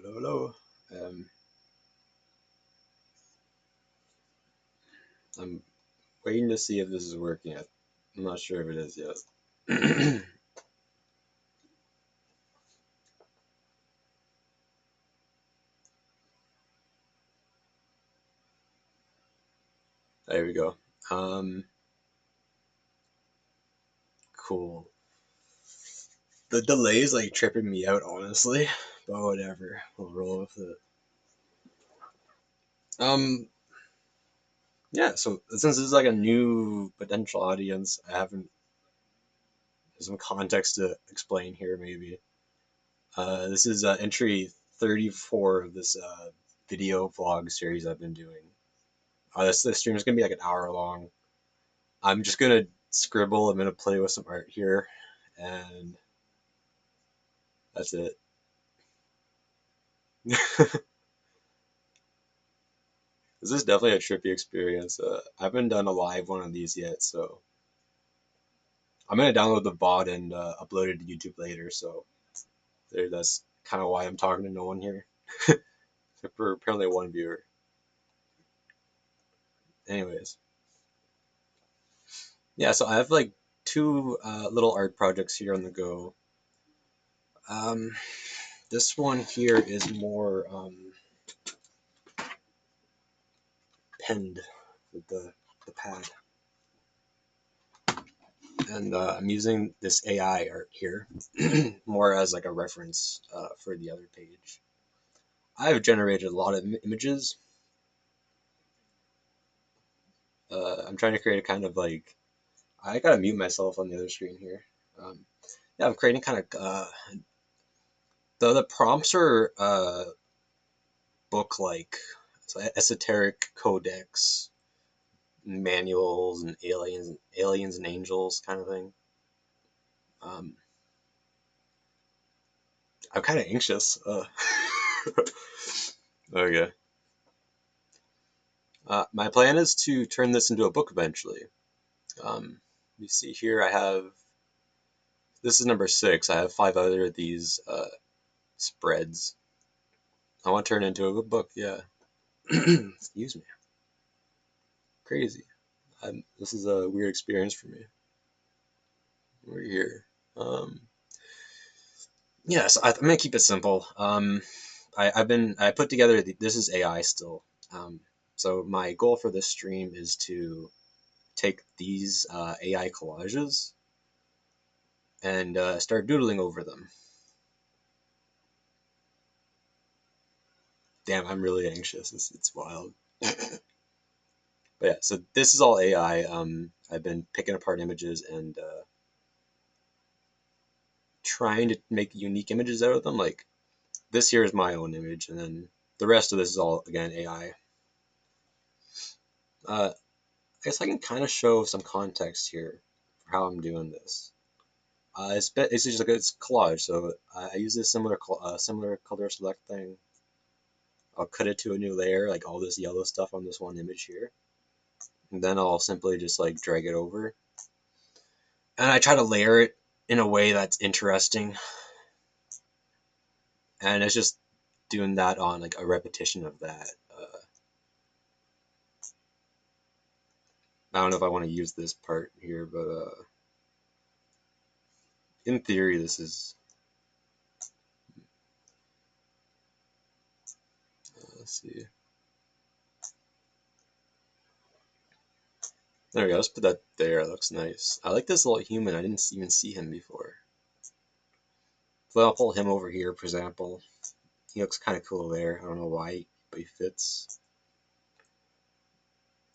Hello. I'm waiting to see if this is working. I'm not sure if it is yet. There we go. Um, cool. The delay is like tripping me out, honestly, but whatever. We'll roll with it. Um, yeah. So since this is like a new potential audience, I haven't there's some context to explain here. Maybe this is entry 34 of this video vlog series I've been doing. This stream is gonna be like an hour long. I'm just gonna scribble. I'm gonna play with some art here, and that's it. This is definitely a trippy experience. I haven't done a live one of these yet, so I'm gonna download the VOD and upload it to YouTube later. So that's kind of why I'm talking to no one here. For apparently one viewer. Anyways, yeah. So I have like two little art projects here on the go. Um, this one here is more penned with the pad. And I'm using this AI art here more as like a reference for the other page. I've generated a lot of images. I'm trying to create a kind of like I gotta mute myself on the other screen here. Yeah, I'm creating kind of the prompts are book like so esoteric codex manuals and aliens and angels kind of thing. Um, I'm kind of anxious. Okay. My plan is to turn this into a book eventually. You see here, I have this is number 6. I have 5 other of these spreads. I want to turn it into a book. Yeah. Excuse me. Crazy. This is a weird experience for me. We're here. Um, yeah, so I'm gonna keep it simple. I put together this is AI still. So my goal for this stream is to take these AI collages and start doodling over them. Damn, I'm really anxious. It's wild. But yeah, so this is all AI. I've been picking apart images and trying to make unique images out of them. Like this here is my own image, and then the rest of this is all again AI. I guess I can kind of show some context here for how I'm doing this. It's just like it's collage, so I use this similar color select thing. I'll cut it to a new layer, like all this yellow stuff on this one image here, and then I'll simply just like drag it over, and I try to layer it in a way that's interesting, and it's just doing that on like a repetition of that. I don't know if I want to use this part here, but in theory, this is. Let's see. There we go. Let's put that there. It looks nice. I like this little human. I didn't even see him before. So I'll pull him over here, for example. He looks kind of cool there. I don't know why, but he fits.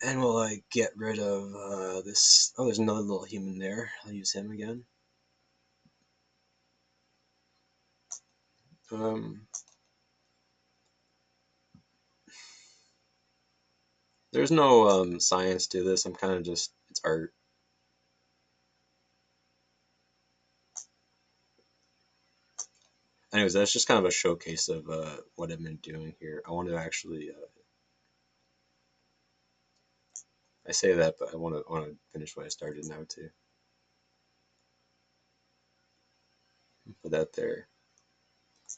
And we'll like get rid of this. Oh, there's another little human there. I'll use him again. Um, there's no science to this. I'm kind of just it's art. Anyways, that's just kind of a showcase of what I've been doing here. I want to actually I say that, but I want to finish what I started now too. Put that there.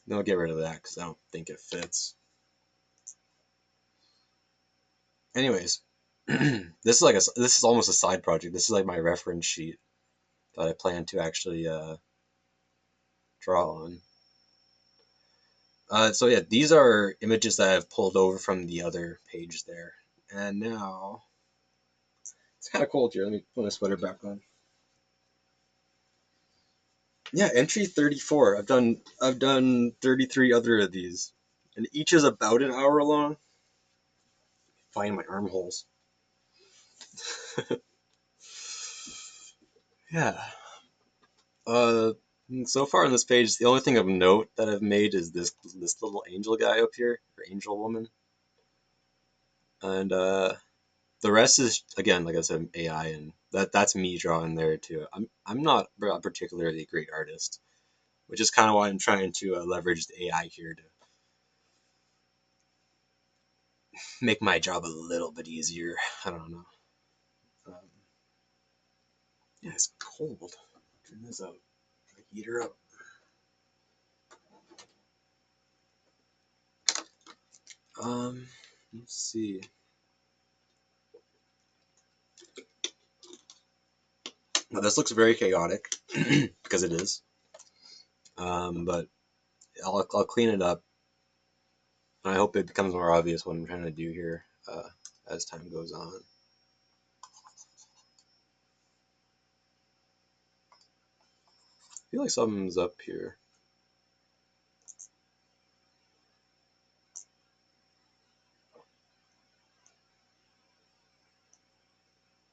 Then I'll get rid of that because I don't think it fits. Anyways, this is almost a side project. This is like my reference sheet that I plan to actually draw on. So yeah, these are images that I've pulled over from the other page there. And now it's kind of cold here. Let me put my sweater back on. Yeah, entry 34. I've done 33 other of these, and each is about an hour long. Find my armholes. Yeah. Uh, so far on this page, the only thing of note that I've made is this little angel guy up here, or angel woman, and the rest is again, like I said, AI, and that's me drawing there too. I'm not a particularly great artist, which is kind of why I'm trying to leverage the AI here to make my job a little bit easier. I don't know. Um, yeah, it's cold. Turn this up. Heat her up. Let's see. Now this looks very chaotic because it is. But I'll clean it up. I hope it becomes more obvious what I'm trying to do here as time goes on. I feel like something's up here.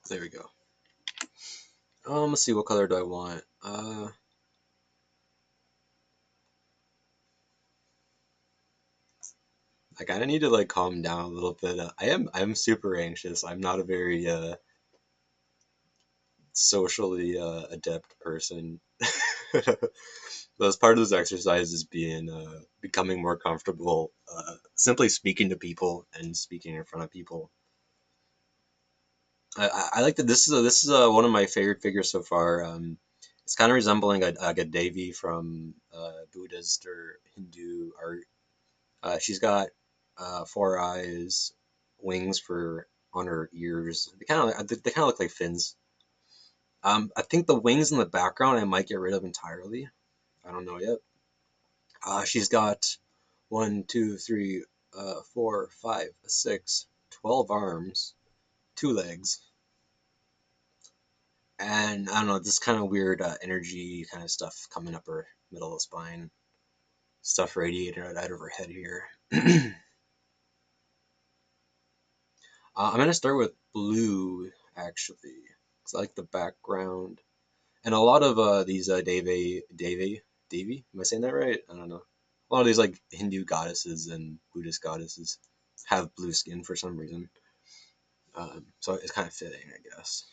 There we go. Let's see, what color do I want? I kind of need to like calm down a little bit. I'm super anxious. I'm not a very socially adept person. But as part of this exercise is being becoming more comfortable simply speaking to people and speaking in front of people. I like that this is one of my favorite figures so far. It's kind of resembling a Devi from Buddhist or Hindu art. She's got four eyes, wings for on her ears. They kind of look like fins. I think the wings in the background I might get rid of entirely. I don't know yet. She's got one, two, three, 4, 5, 6, 12 arms, 2 legs, and I don't know, this kind of weird energy kind of stuff coming up her middle of the spine, stuff radiating out of her head here. I'm gonna start with blue actually, because I like the background and a lot of these Devi. Am I saying that right? I don't know. A lot of these like Hindu goddesses and Buddhist goddesses have blue skin for some reason. So it's kind of fitting, I guess.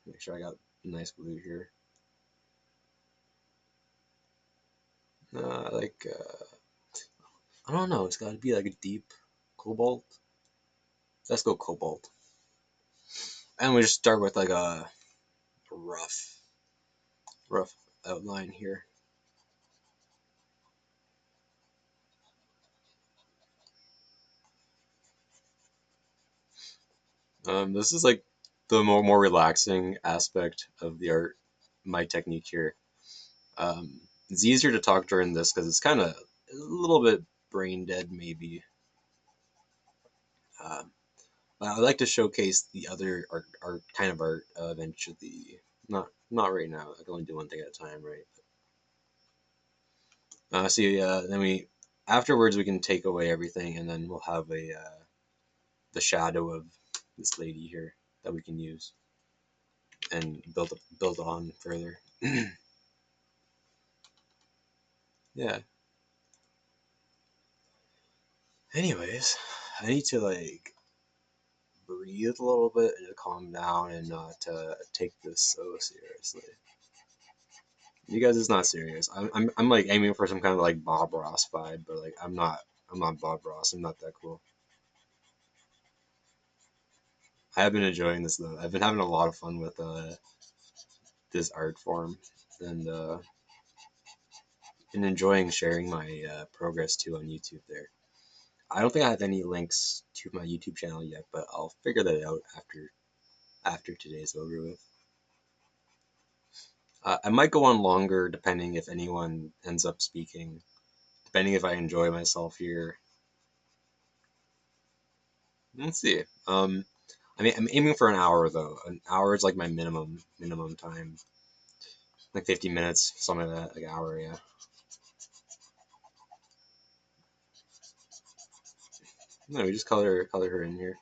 Make sure I got nice blue here. Like I don't know. It's got to be like a deep cobalt. Let's go cobalt. And we just start with like a rough outline here. This is like the more relaxing aspect of the art. My technique here. It's easier to talk during this because it's kind of a little bit brain dead, maybe. Um, but I like to showcase the other art kind of art eventually. Not right now. I can only do one thing at a time, right? See, then we afterwards we can take away everything, and then we'll have a the shadow of this lady here that we can use and build on further. Yeah. Anyways, I need to like breathe a little bit and to calm down and not take this so seriously. You guys, it's not serious. I'm like aiming for some kind of like Bob Ross vibe, but like I'm not Bob Ross. I'm not that cool. I have been enjoying this though. I've been having a lot of fun with this art form, and been enjoying sharing my progress too on YouTube there. I don't think I have any links to my YouTube channel yet, but I'll figure that out after today's over with. I might go on longer depending if anyone ends up speaking, depending if I enjoy myself here. Let's see. I mean, I'm aiming for an hour though. An hour is like my minimum time. Like 50 minutes, something like that, like an hour, yeah. No, we just color her in here.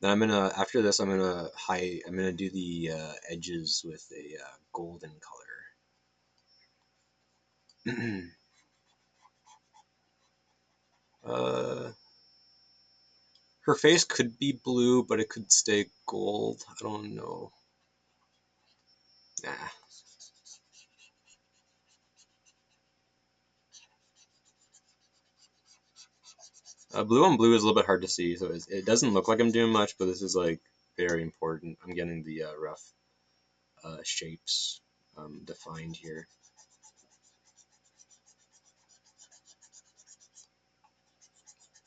Then after this I'm gonna do the edges with a golden color. uh, Her face could be blue, but it could stay gold. I don't know. Nah. Blue on blue is a little bit hard to see, so it doesn't look like I'm doing much, but this is like very important. I'm getting the rough shapes defined here.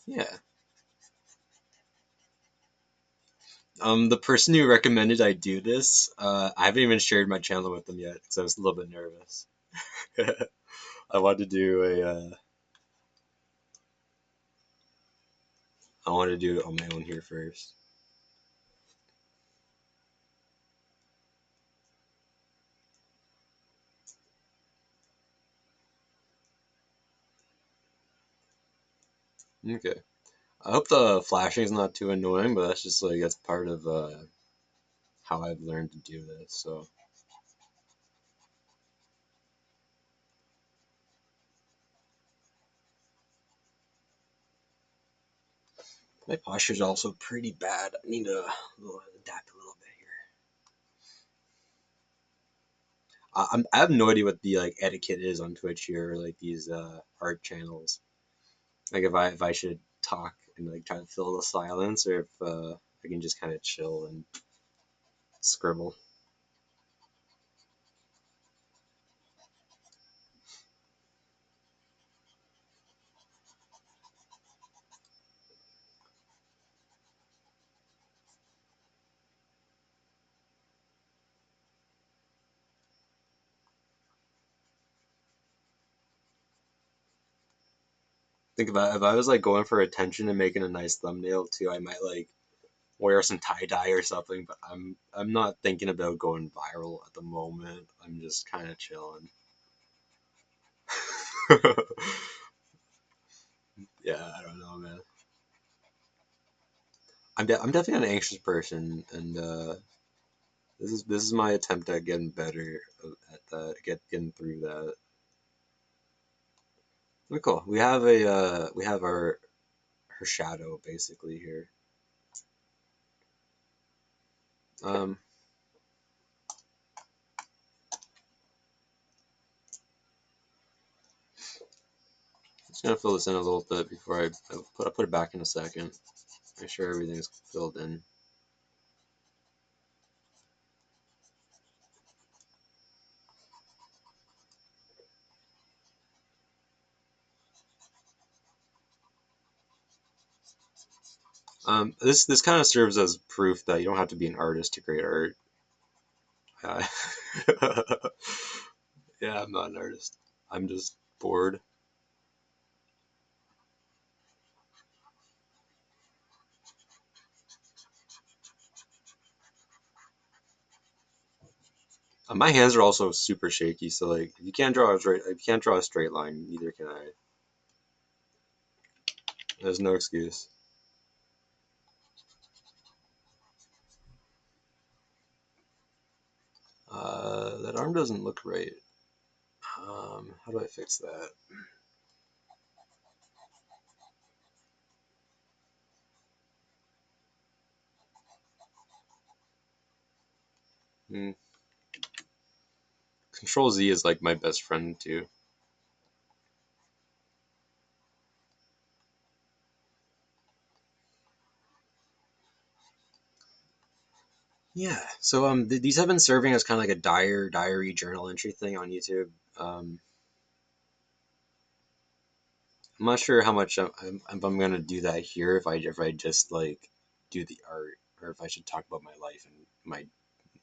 Yeah. The person who recommended I do this, I haven't even shared my channel with them yet because I was a little bit nervous. I want to do I want to do it on my own here first. Okay. I hope the flashing is not too annoying, but that's just like that's part of how I've learned to do this. So my posture is also pretty bad. I need to adapt a little bit here. I have no idea what the like etiquette is on Twitch here, like these art channels. Like if I should talk and like try to fill the silence, or if I can just kind of chill and scribble. Think about if I was like going for attention and making a nice thumbnail too, I might like wear some tie dye or something. But I'm not thinking about going viral at the moment. I'm just kind of chilling. Yeah, I don't know, man. I'm definitely an anxious person, and this is my attempt at getting better at that, getting through that. Oh, cool. We have our her shadow basically here. Um, just gonna fill this in a little bit before I put it back in a second. Make sure everything's filled in. This kind of serves as proof that you don't have to be an artist to create art. Uh, yeah, I'm not an artist. I'm just bored. My hands are also super shaky, so like if you can't draw a straight line, neither can I. There's no excuse. That arm doesn't look right. How do I fix that? Hmm. Control Z is like my best friend too. Yeah, so these have been serving as kind of like a diary journal entry thing on YouTube. I'm not sure how much if I'm gonna do that here. If I just like do the art, or if I should talk about my life and my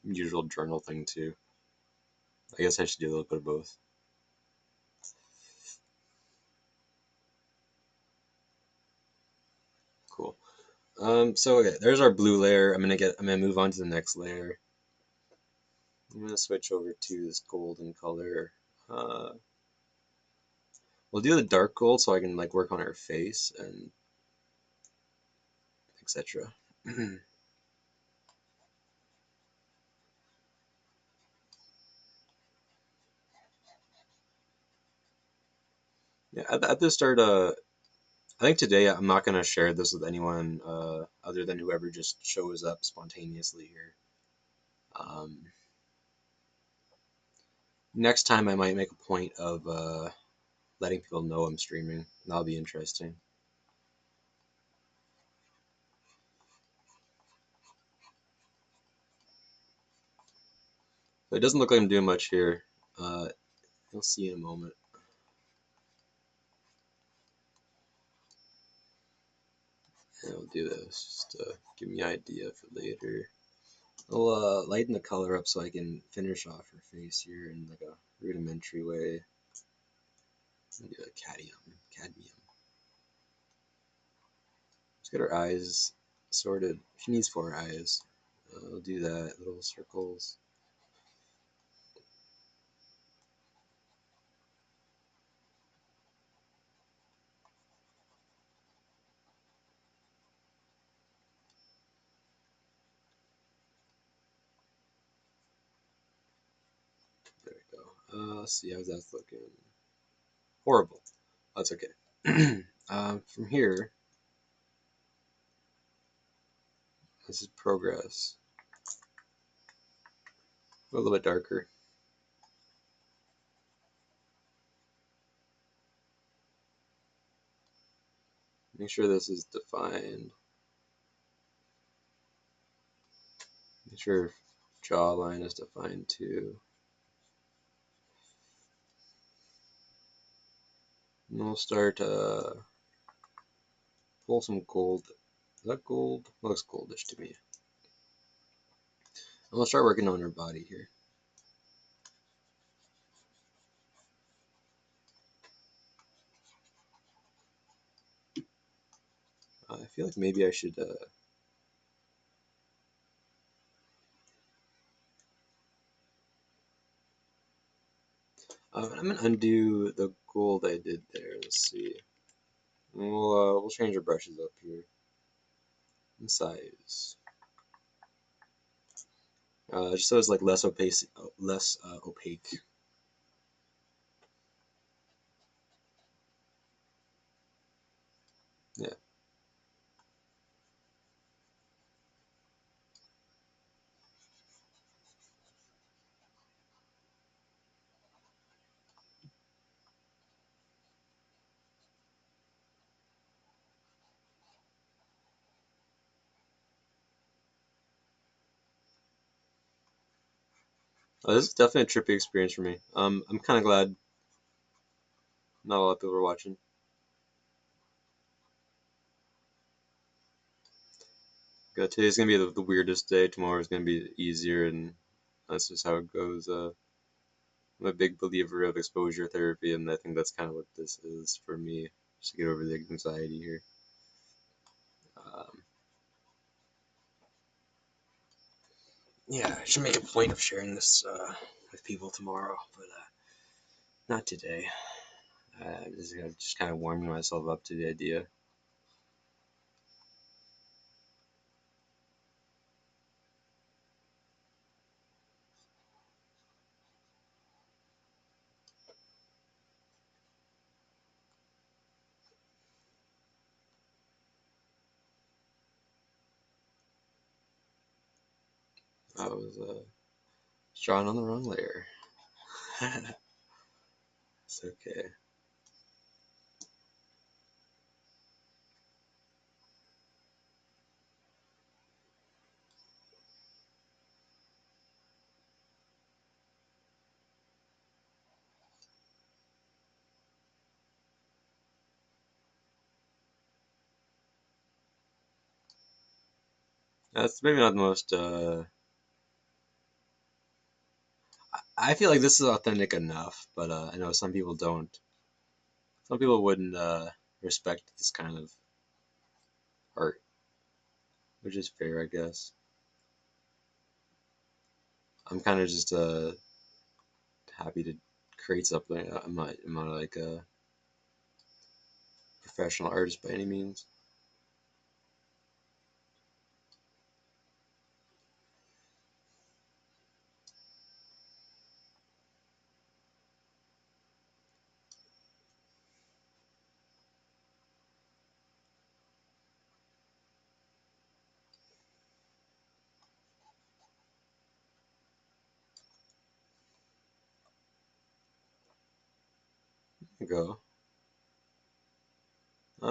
usual journal thing too. I guess I should do a little bit of both. Cool. So okay, there's our blue layer. I'm gonna move on to the next layer. I'm gonna switch over to this golden color. Uh, we'll do the dark gold so I can like work on her face and etc. Yeah, at the start, I think today I'm not gonna share this with anyone other than whoever just shows up spontaneously here. Um, Next time I might make a point of letting people know I'm streaming. That'll be interesting. But it doesn't look like I'm doing much here. Uh, you'll see in a moment. And I'll do this just to give me an idea for later. I'll lighten the color up so I can finish off her face here in like a rudimentary way. And do a cadmium. Let's get her eyes sorted. She needs four eyes. I'll do that. Little circles. There we go. Let's see how's that looking. Horrible. That's okay. From here, this is progress. A little bit darker. Make sure this is defined. Make sure jawline is defined too. And we'll start pull some gold. Is that gold? Looks goldish to me. And we'll start working on her body here. I feel like maybe I should I'm gonna undo the gold I did there. Let's see. We'll change our brushes up here. And size. Just so it's like less opaque. Yeah. This is definitely a trippy experience for me. I'm kind of glad not a lot of people are watching. Today's gonna be the weirdest day. Tomorrow's gonna be easier, and that's just how it goes. I'm a big believer of exposure therapy, and I think that's kind of what this is for me, just to get over the anxiety here. Um, yeah, I should make a point of sharing this with people tomorrow, but not today. Just kind of warming myself up to the idea. I was drawing on the wrong layer. It's okay. That's maybe not the most. I feel like this is authentic enough, but I know some people don't. Some people wouldn't respect this kind of art, which is fair, I guess. I'm kind of just happy to create something. I'm not like a professional artist by any means. There you go.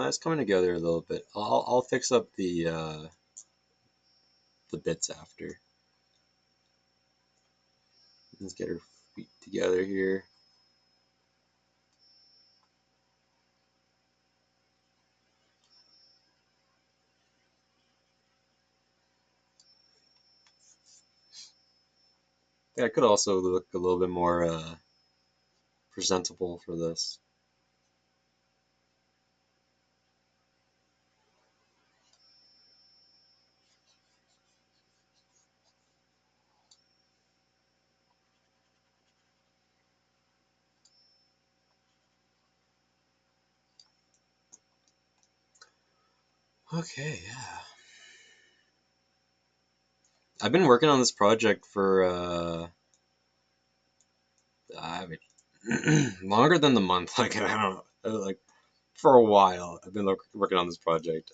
It's coming together a little bit. I'll fix up the bits after. Let's get her feet together here. Yeah, I could also look a little bit more presentable for this. Okay, yeah. I've been working on this project for I mean, longer than the month. Like I don't know, like for a while. I've been working on this project.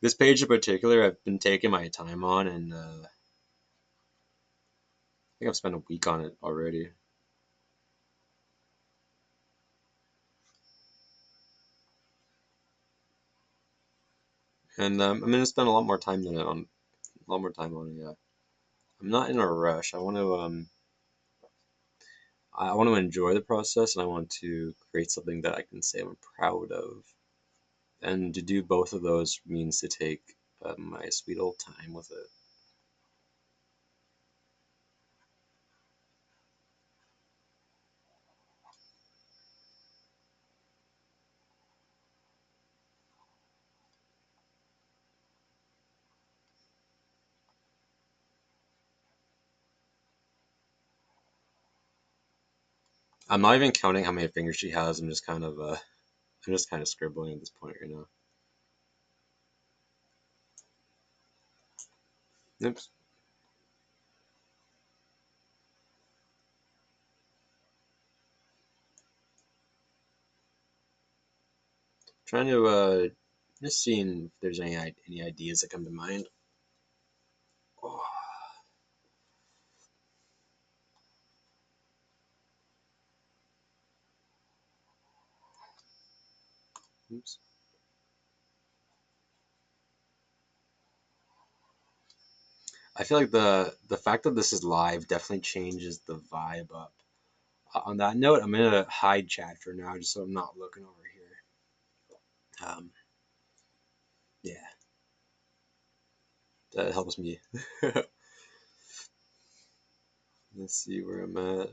This page in particular, I've been taking my time on, and I think I've spent a week on it already. And I'm gonna spend a lot more time than it on a lot more time on it. Yeah, I'm not in a rush. I want to enjoy the process, and I want to create something that I can say I'm proud of. And to do both of those means to take my sweet old time with it. I'm not even counting how many fingers she has. I'm just kind of scribbling at this point right now. Oops. Trying to just seeing if there's any ideas that come to mind. Oh, oops. I feel like the fact that this is live definitely changes the vibe up. On that note, I'm gonna hide chat for now, just so I'm not looking over here. Um, yeah, that helps me. Let's see where I'm at.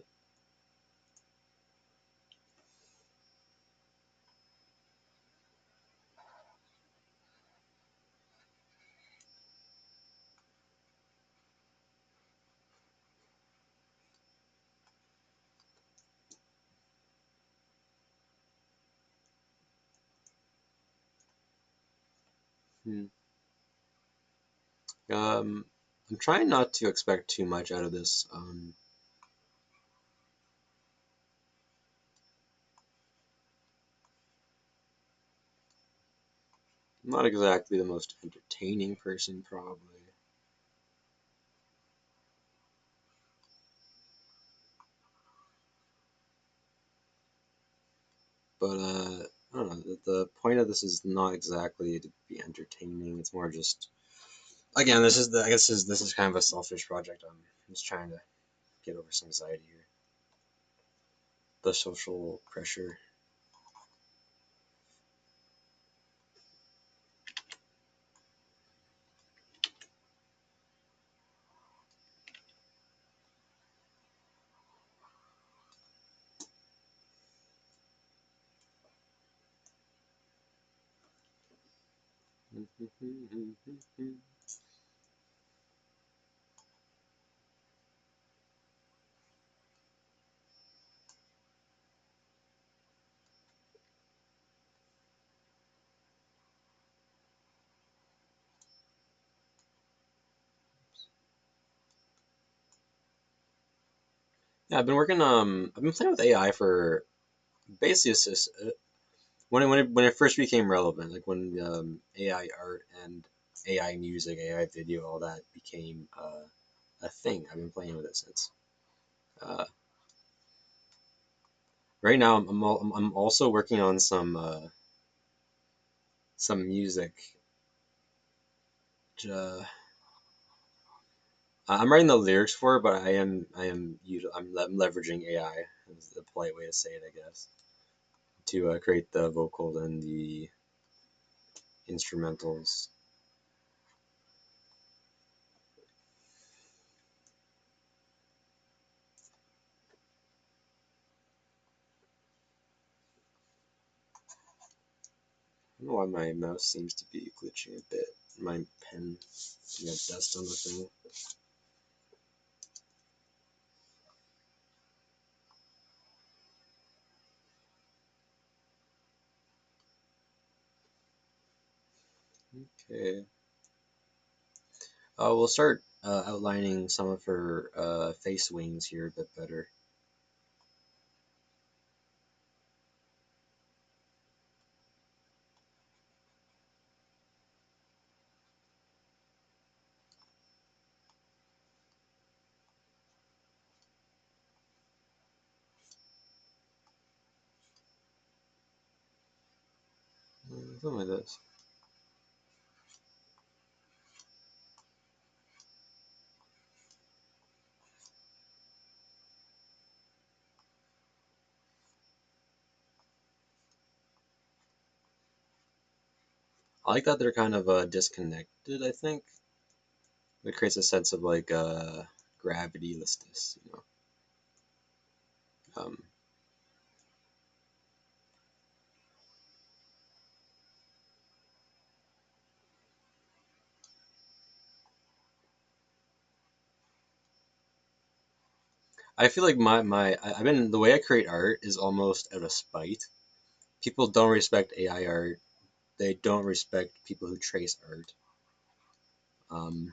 Hmm. Um, I'm trying not to expect too much out of this. I'm not exactly the most entertaining person, probably, but I don't know. The point of this is not exactly to be entertaining. It's more just, again, I guess this is kind of a selfish project. I'm just trying to get over some anxiety here, the social pressure. Yeah, I've been playing with AI for basically when it first became relevant, like when AI art and AI music, AI video, all that became a thing. I've been playing with it since. Uh, right now, I'm also working on some music. Uh, I'm writing the lyrics for it, but I'm leveraging AI. Is the polite way to say it, I guess, to create the vocals and the instrumentals. I don't know why my mouse seems to be glitching a bit. My pen got dust on the thing. Okay. We'll start outlining some of her face wings here a bit better. Something like this. I like that they're kind of disconnected, I think. It creates a sense of like gravitylessness, you know. Um, I feel like I've been the way I create art is almost out of spite. People don't respect AI art. They don't respect people who trace art. Um,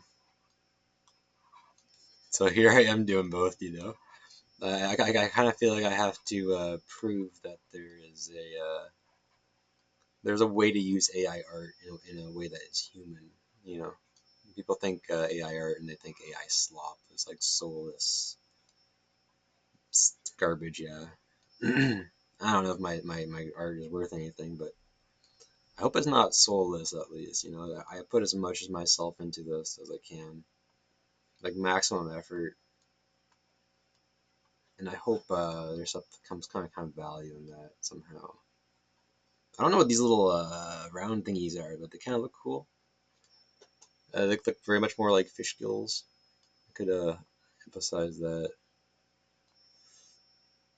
so here I am doing both, you know. I kind of feel like I have to prove that there's a way to use AI art in a way that is human. You know, people think AI art and they think AI slop. It's like soulless garbage. Yeah. I don't know if my art is worth anything, but I hope it's not soulless at least. You know, I put as much as myself into this as I can, like maximum effort, and I hope there's some kind of value in that somehow. I don't know what these little round thingies are, but they kind of look cool. They look very much more like fish gills. I could emphasize that.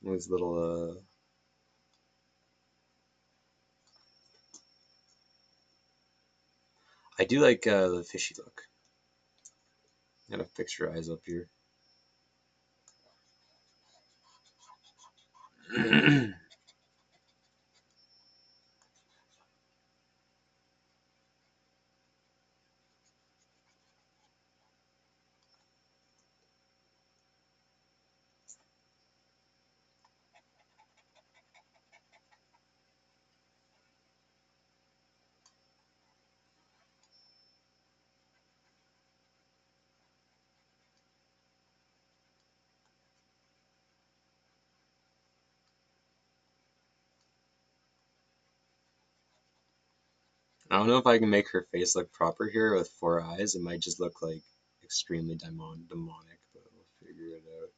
These little. I do like the fishy look. Gotta fix your eyes up here. I don't know if I can make her face look proper here with four eyes. It might just look like extremely demonic, but we'll figure it out.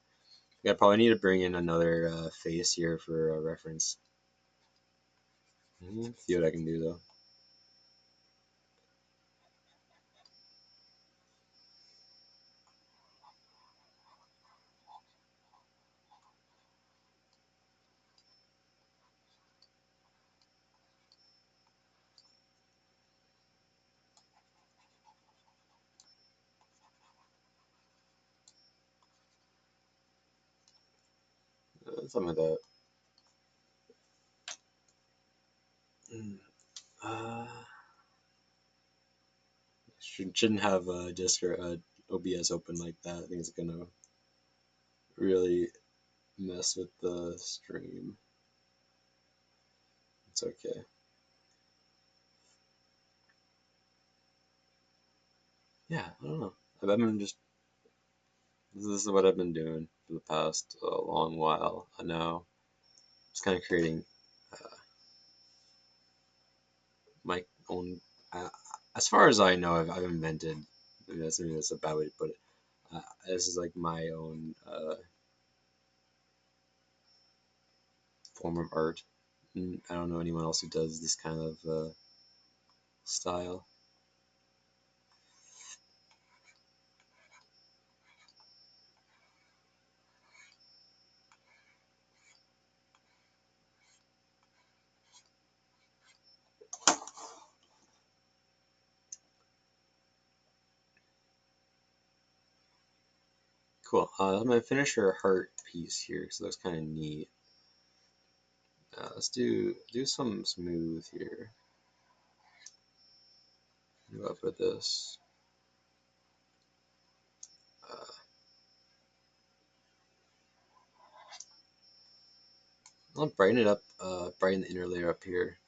Yeah, I probably need to bring in another face here for reference. See what I can do though. something like that. Uh, shouldn't have OBS open like that. I think it's gonna really mess with the stream. It's okay. Yeah, I don't know. I've been just this is what I've been doing for the past long while. I know. Just kind of creating my own. Uh, as far as I know, I've invented. Maybe that's a bad way to put it. This is like my own form of art. I don't know anyone else who does this kind of style. Cool. I'm gonna finish her heart piece here, so that's kind of neat. Let's do some smooth here. Go up with this. Uh, I'll brighten it up. Brighten the inner layer up here.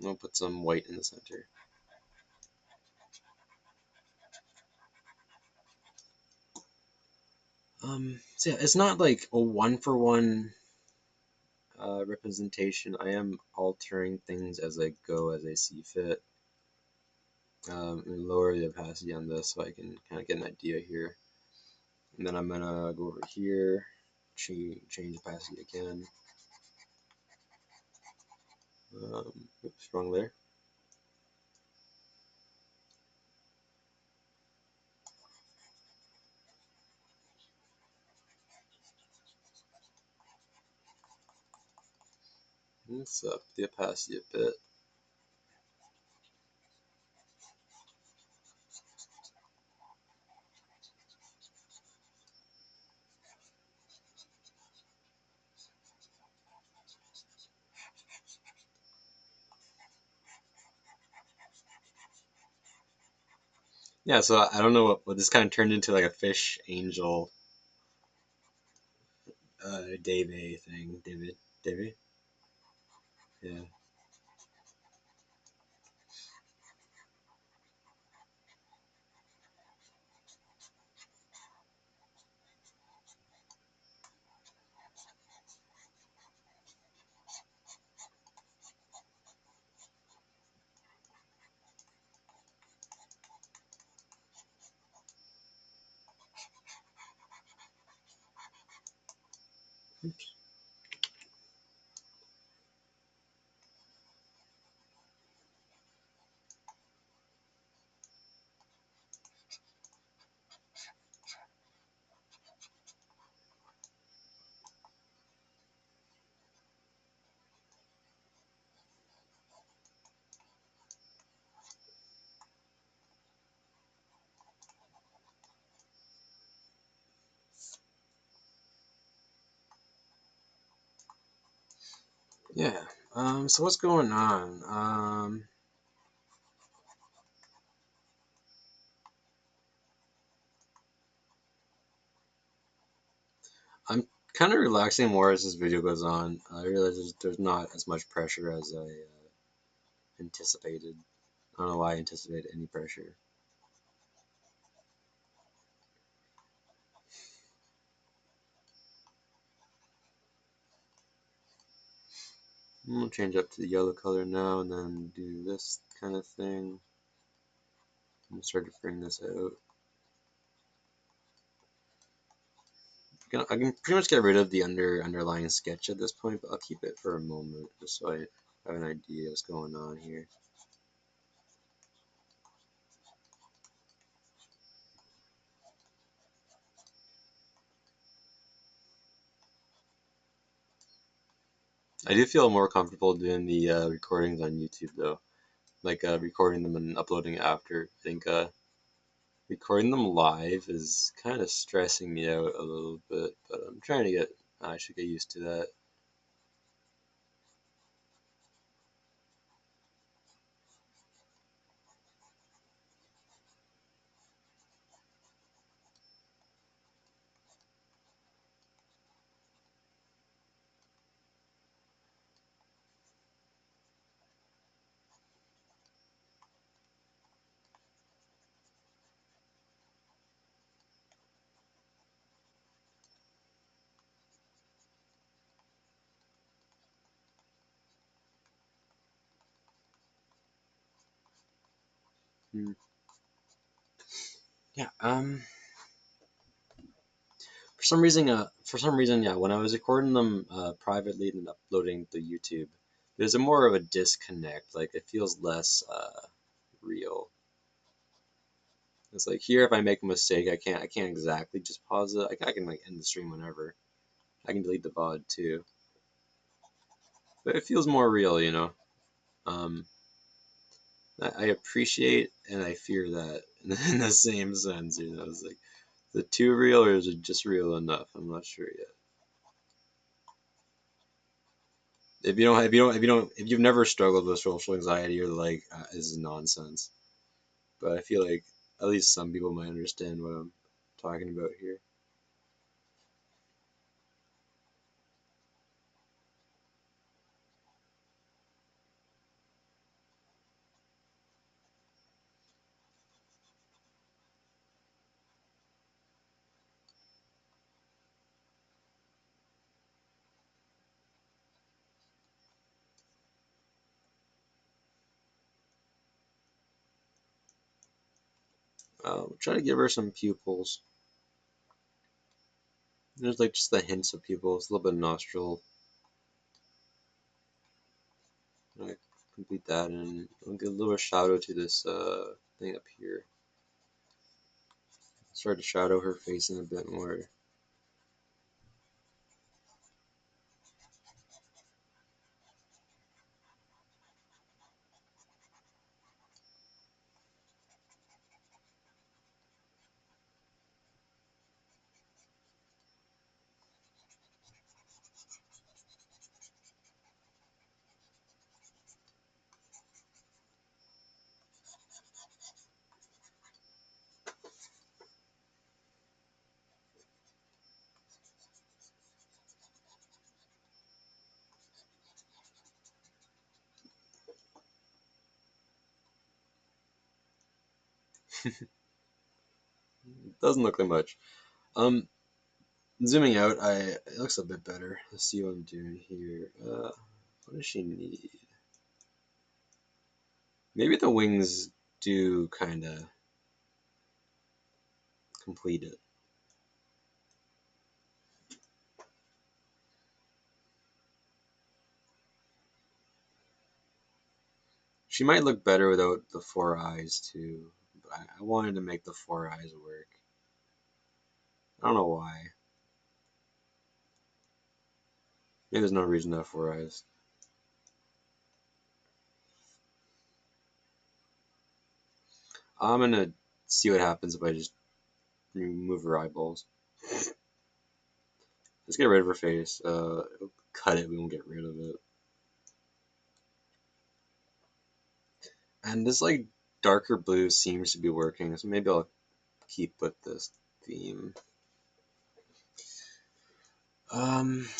I'll put some white in the center. So yeah, it's not like a one-for-one representation. I am altering things as I go, as I see fit. And lower the opacity on this so I can kind of get an idea here. And then I'm gonna go over here, change opacity again. Oops, wrong layer. Let's up the opacity a bit. Yeah, so I don't know what this kind of turned into, like a fish angel Devi thing. Devi? Yeah. Oops. Yeah. So what's going on? I'm kind of relaxing more as this video goes on. I realize there's not as much pressure as I anticipated. I don't know why I anticipated any pressure. I'm gonna change up to the yellow color now and then do this kind of thing. I'm gonna start to bring this out. I can pretty much get rid of the underlying sketch at this point, but I'll keep it for a moment just so I have an idea what's going on here. I do feel more comfortable doing the recordings on YouTube though, like recording them and uploading after. I think recording them live is kind of stressing me out a little bit, but I'm trying to get. I should get used to that. Hmm. Yeah. For some reason, yeah. When I was recording them privately and uploading to YouTube, there's a more of a disconnect. Like it feels less real. It's like here, if I make a mistake, I can't exactly just pause it. I can like end the stream whenever. I can delete the VOD too, but it feels more real, you know. Um, I appreciate and I fear that in the same sense, you know. It's like the too real or is it just real enough? I'm not sure yet. If you've never struggled with social anxiety, you're like, this is nonsense. But I feel like at least some people might understand what I'm talking about here. Try to give her some pupils. There's like just the hints of pupils, a little bit of nostril. I complete that, and I'll get a little shadow to this thing up here. Start to shadow her face in a bit more. Doesn't look like much. Um, Zooming out, it looks a bit better. Let's see what I'm doing here. What does she need? Maybe the wings do kind of complete it. She might look better without the four eyes too. But I wanted to make the four eyes work. I don't know why. Maybe there's no reason to have four eyes. I'm gonna see what happens if I just remove her eyeballs. Let's get rid of her face. Cut it. We won't get rid of it. And this like darker blue seems to be working, so maybe I'll keep with this theme.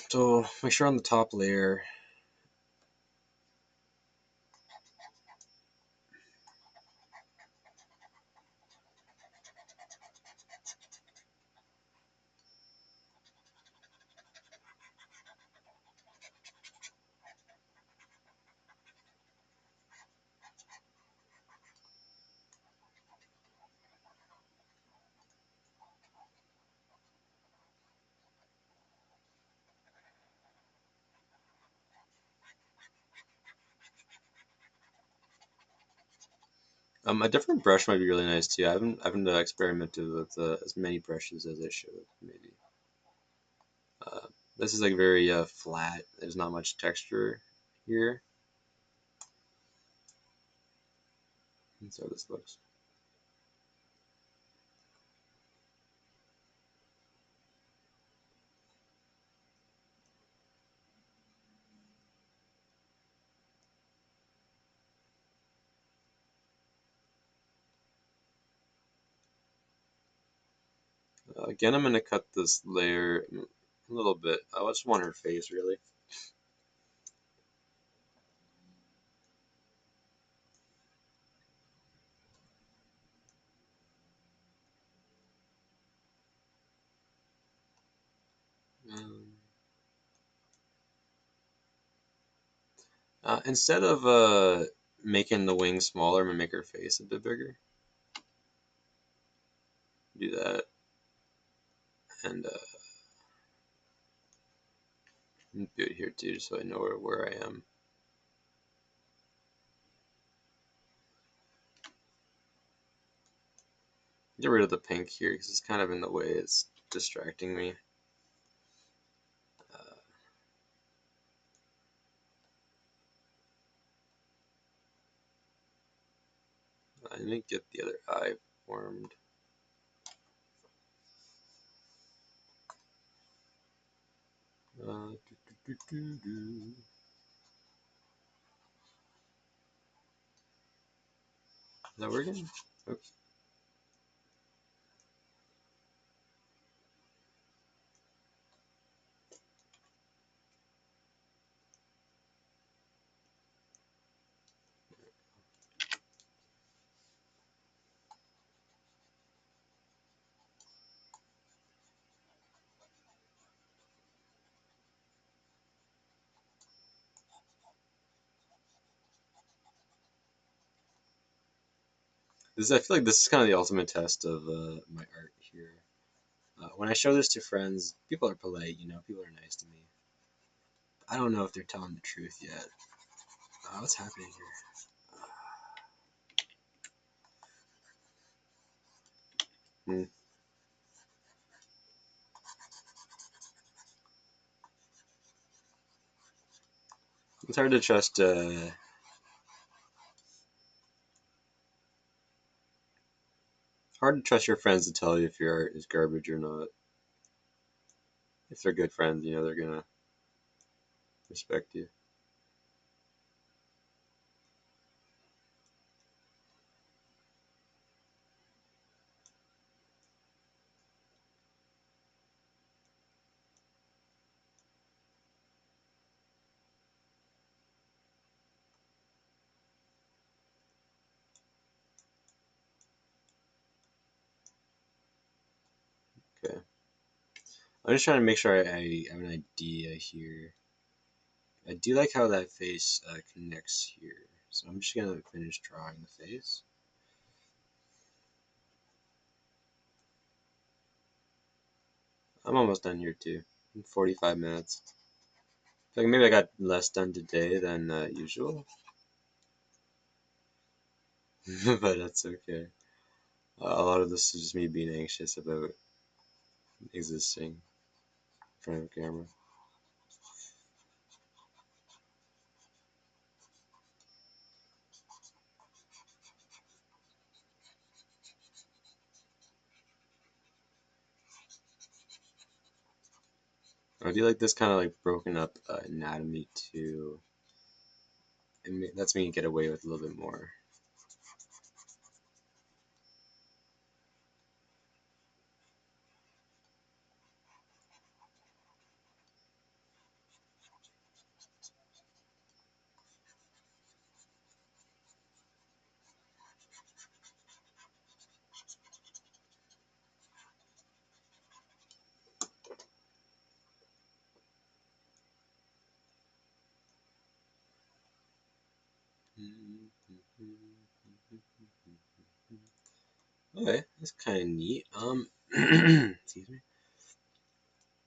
So make sure on the top layer. A different brush might be really nice too. I haven't experimented with as many brushes as I should maybe. Uh, This is like very flat. There's not much texture here. That's how this looks. Again, I'm going to cut this layer a little bit. I just want her face, really. Instead of making the wing smaller, I'm going to make her face a bit bigger. Do that. And do it here too, just so I know where I am. Get rid of the pink here because it's kind of in the way. It's distracting me. I didn't get the other eye formed. Is that working? Oops. I feel like this is kind of the ultimate test of my art here. When I show this to friends, people are polite, people are nice to me. I don't know if they're telling the truth yet. What's happening here? It's hard to trust. Hard to trust your friends to tell you if your art is garbage or not. If they're good friends, they're gonna respect you. Okay. I'm just trying to make sure I have an idea here. I do like how that face connects here. So I'm just gonna finish drawing the face. I'm almost done here too. 45 minutes. Like maybe I got less done today than usual, but that's okay. A lot of this is just me being anxious about existing in front of a camera. I do like this kind of like broken up anatomy too. It lets me get away with a little bit more. Okay, that's kind of neat. Excuse me.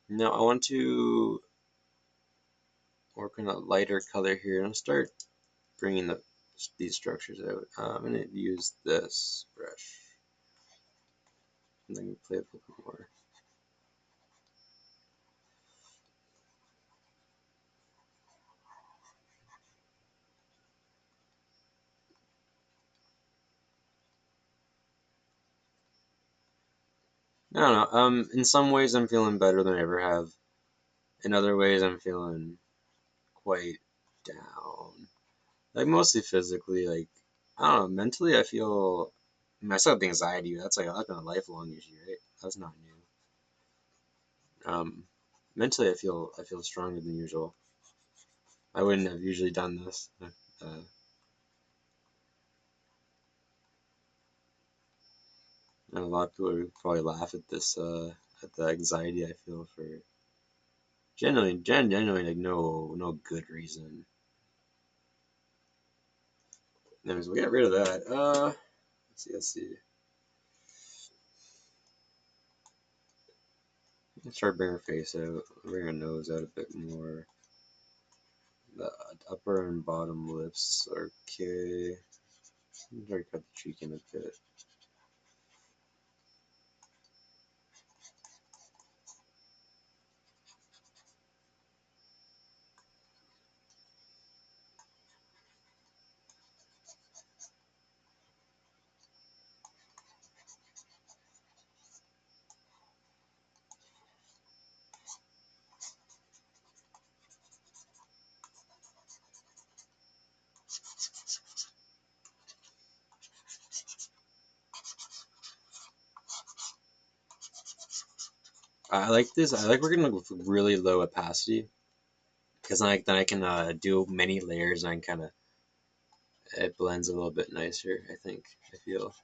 Now I want to work on a lighter color here, and I'll start bringing these structures out. I'm gonna use this brush, and then play a little bit more. I don't know. In some ways I'm feeling better than I ever have. In other ways I'm feeling quite down. Like mostly physically, like I don't know, mentally I feel I mean, I still have anxiety, that's like that's been a lifelong issue, right? That's not new. Mentally I feel stronger than usual. I wouldn't have usually done this. And a lot of people would probably laugh at this, at the anxiety I feel for genuinely like no good reason. Anyways, we'll get rid of that. Let's see. Let's try to bring her face out, bring her nose out a bit more. The upper and bottom lips are okay. Try to cut the cheek in a bit. I like this. I like working with really low opacity because then I can do many layers and I can kind of it blends a little bit nicer. I think I feel.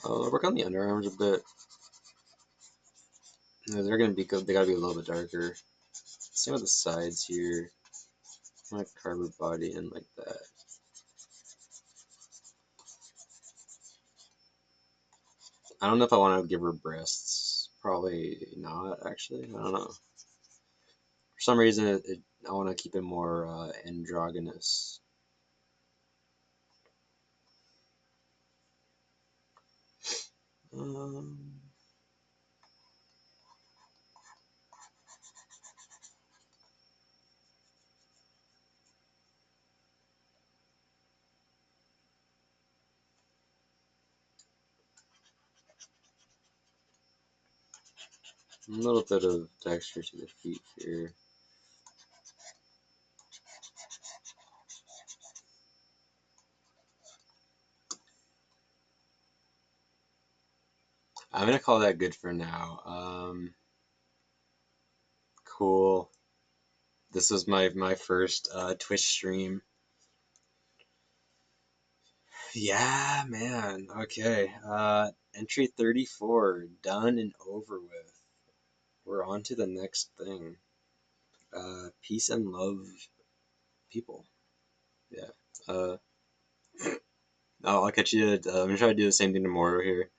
I'll work on the underarms a bit. They're gonna be good. They gotta be a little bit darker. Same with the sides here. Like carve her body in like that. I don't know if I want to give her breasts. Probably not, actually. I don't know. For some reason, I want to keep it more androgynous. Um, a little bit of texture to the feet here. I'm gonna call that good for now. Cool. This was my first Twitch stream. Yeah, man. Okay. Entry 34 done and over with. We're on to the next thing. Peace and love, people. Yeah. Uh, I'll catch you. I'm gonna try to do the same thing tomorrow here.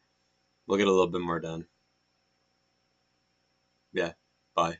We'll get a little bit more done. Yeah. Bye.